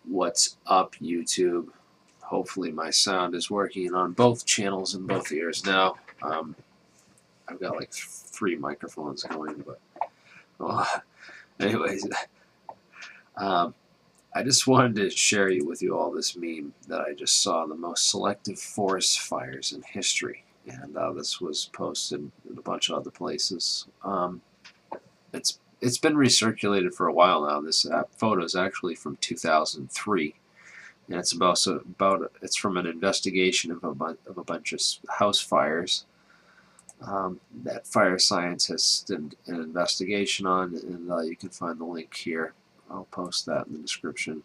What's up, YouTube? Hopefully my sound is working on both channels and both ears now. I've got like 3 microphones going, but anyways, I just wanted to share with you all this meme that I just saw: the most selective forest fires in history, and this was posted in a bunch of other places. It's been recirculated for a while now. This photo is actually from 2003. And it's it's from an investigation of a bunch of house fires that Fire Science has done an investigation on, and you can find the link here. I'll post that in the description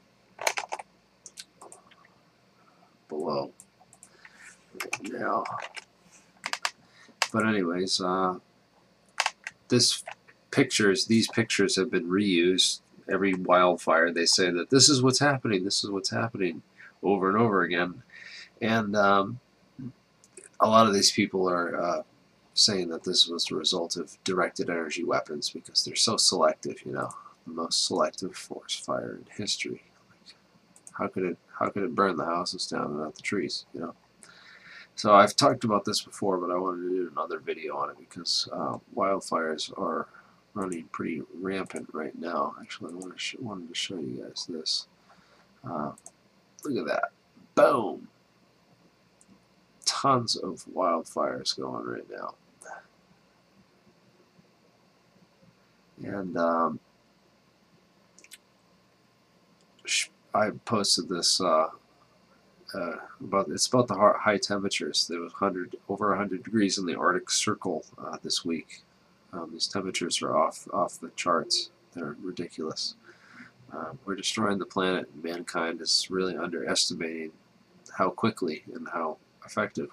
below right now. But anyways, these pictures have been reused. Every wildfire, they say that this is what's happening, over and over again. And a lot of these people are saying that this was the result of directed energy weapons because they're so selective, the most selective forest fire in history. How could it burn the houses down and not the trees, So I've talked about this before, but I wanted to do another video on it because wildfires are running pretty rampant right now. Actually, I wanted to show you guys this. Look at that. Boom! Tons of wildfires going right now. And I posted this about the high temperatures. There was over 100 degrees in the Arctic Circle this week. These temperatures are off the charts. They're ridiculous. We're destroying the planet, and mankind is really underestimating how quickly and how effective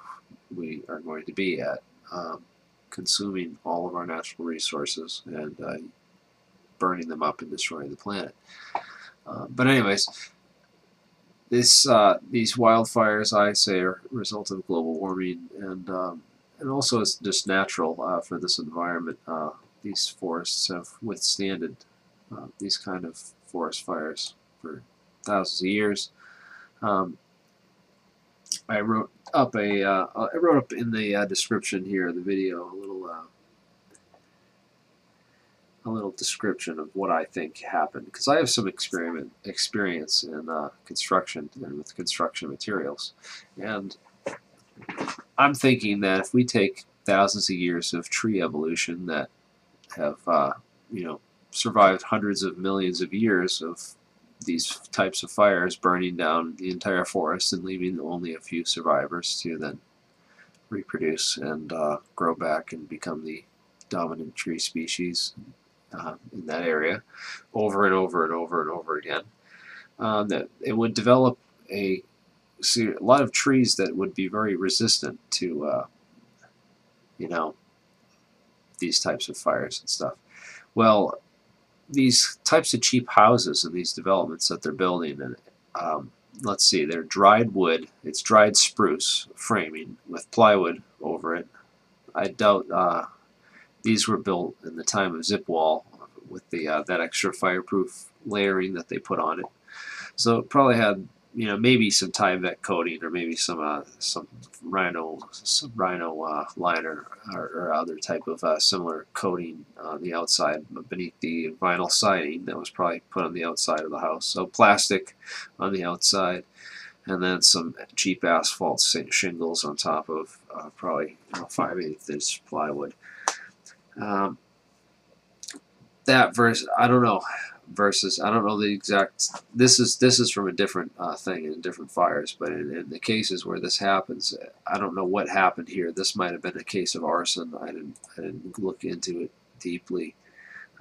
we are going to be at consuming all of our natural resources and burning them up and destroying the planet. But anyways, these wildfires, I say, are a result of global warming, and also it's just natural for this environment. These forests have withstanded these kind of forest fires for thousands of years. I wrote up in the description here of the video a little description of what I think happened, because I have some experience in construction and with construction materials, and I'm thinking that if we take thousands of years of tree evolution that have survived hundreds of millions of years of these types of fires burning down the entire forest and leaving only a few survivors to then reproduce and grow back and become the dominant tree species in that area over and over and over and over again, that it would develop a lot of trees that would be very resistant to these types of fires and stuff. Well, these types of cheap houses and these developments that they're building, and let's see, they're dried wood. It's dried spruce framing with plywood over it. I doubt these were built in the time of zip wall with the that extra fireproof layering that they put on it. So it probably had maybe some Tyvek coating, or maybe some rhino liner or other type of similar coating on the outside beneath the vinyl siding that was probably put on the outside of the house. So plastic on the outside, and then some cheap asphalt shingles on top of probably 5/8 inch plywood. That versus I don't know the exact. This is from a different thing in different fires, but in the cases where this happens, I don't know what happened here. This might have been a case of arson. I didn't look into it deeply.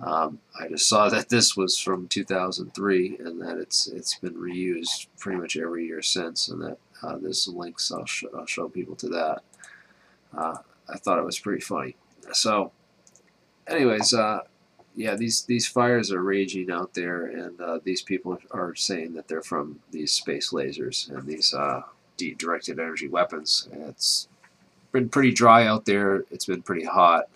I just saw that this was from 2003 and that it's been reused pretty much every year since, and that there's some links I'll show people to that. I thought it was pretty funny. So, anyways. Yeah, these fires are raging out there, and these people are saying that they're from these space lasers and these directed energy weapons. It's been pretty dry out there. It's been pretty hot.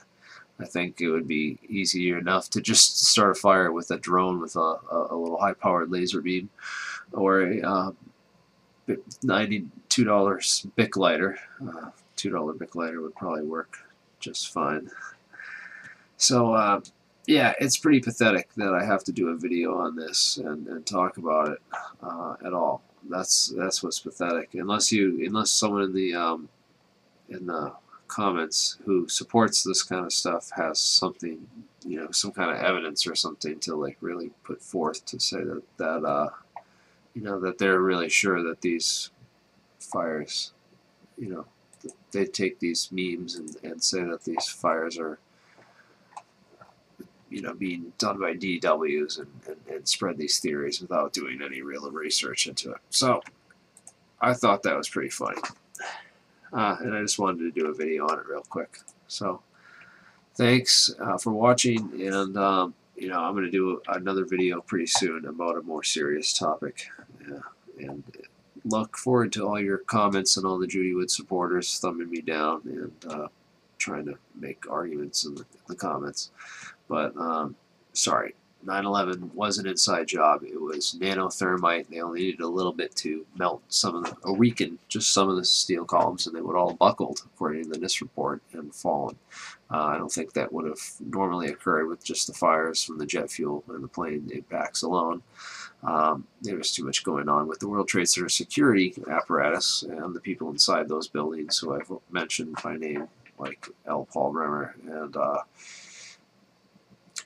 I think it would be easy enough to just start a fire with a drone with a little high-powered laser beam. or a $92 Bic lighter. $2 Bic lighter would probably work just fine. So yeah, it's pretty pathetic that I have to do a video on this and talk about it at all. That's what's pathetic. Unless someone in the comments who supports this kind of stuff has something, some kind of evidence or something to like really put forth to say that they're really sure that these fires, they take these memes and say that these fires are, being done by DWs and spread these theories without doing any real research into it. So I thought that was pretty funny. And I just wanted to do a video on it real quick. So thanks for watching, and I'm going to do another video pretty soon about a more serious topic. And look forward to all your comments and all the Judy Wood supporters thumbing me down and trying to make arguments in the comments. But sorry, 9/11 was an inside job. It was nanothermite. They only needed a little bit to melt or weaken just some of the steel columns, and they would all buckled, according to the NIST report, and fallen. I don't think that would have normally occurred with just the fires from the jet fuel and the plane impacts alone. There was too much going on with the World Trade Center security apparatus and the people inside those buildings, who I've mentioned by name, like L. Paul Bremer and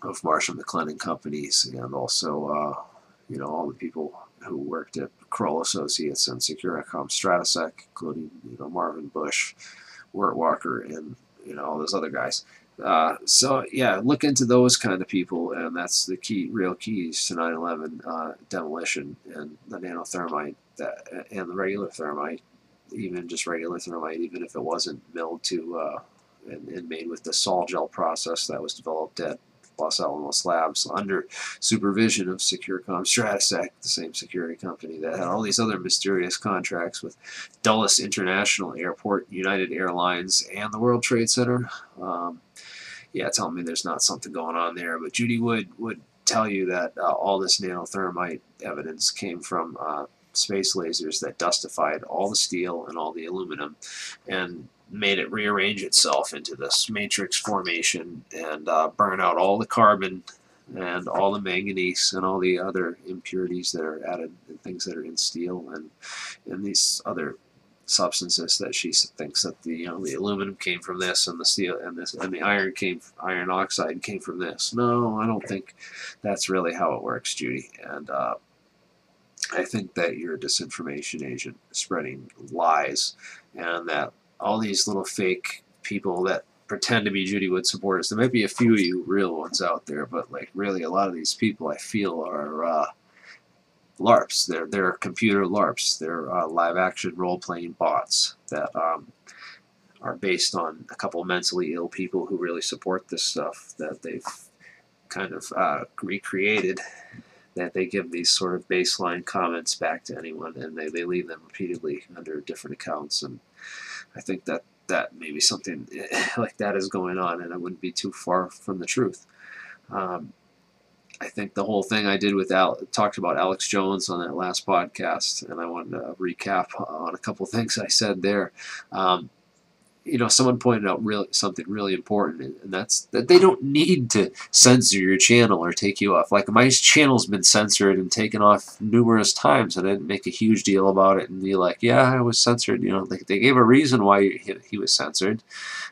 of Marsh & McLennan companies, and also all the people who worked at Kroll Associates and Securicom Stratesec, including Marvin Bush, Wirt Walker, and all those other guys. So yeah, look into those kind of people, and that's the real keys to 9/11 demolition, and the nanothermite and the regular thermite, even just regular thermite, even if it wasn't milled to and made with the sol gel process that was developed at Los Alamos Labs under supervision of Securicom Stratesec, the same security company that had all these other mysterious contracts with Dulles International Airport, United Airlines, and the World Trade Center. Yeah, tell me there's not something going on there. But Judy would tell you that all this nanothermite evidence came from space lasers that dustified all the steel and all the aluminum and made it rearrange itself into this matrix formation and burn out all the carbon and all the manganese and all the other impurities that are added and things that are in steel and these other substances that she thinks that the aluminum came from this, and the steel and the iron oxide came from this. No, I don't think that's really how it works, Judy. And I think that you're a disinformation agent spreading lies, and that all these little fake people that pretend to be Judy Wood supporters, there might be a few of you real ones out there, but like really a lot of these people I feel are LARPs. They're computer LARPs. They're live action role playing bots that are based on a couple mentally ill people who really support this stuff that they've kind of recreated, that they give these sort of baseline comments back to anyone, and they leave them repeatedly under different accounts. And I think that maybe something like that is going on, and it wouldn't be too far from the truth. I think the whole thing I did with talked about Alex Jones on that last podcast, and I wanted to recap on a couple things I said there. Someone pointed out something really important, and that's that they don't need to censor your channel or take you off. Like, my channel's been censored and taken off numerous times, and I didn't make a huge deal about it and be like, yeah, I was censored. They gave a reason why he was censored,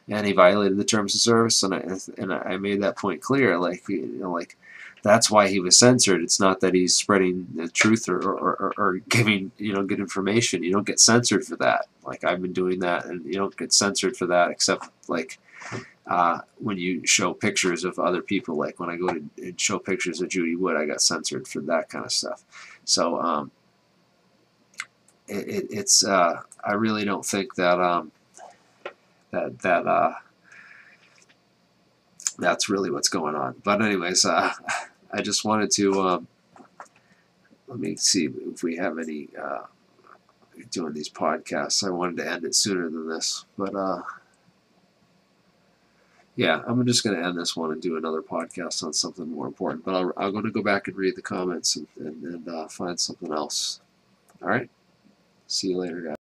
and he violated the terms of service, and I made that point clear. That's why he was censored. It's not that he's spreading the truth or giving good information. You don't get censored for that. Like, I've been doing that, and you don't get censored for that, except like when you show pictures of other people. Like when I go to show pictures of Judy Wood, I got censored for that kind of stuff. So I really don't think that that's really what's going on. But anyways, I just wanted to let me see if we have any doing these podcasts. I wanted to end it sooner than this, but yeah, I'm just going to end this one and do another podcast on something more important. But I'm going to go back and read the comments and find something else. All right. See you later, guys.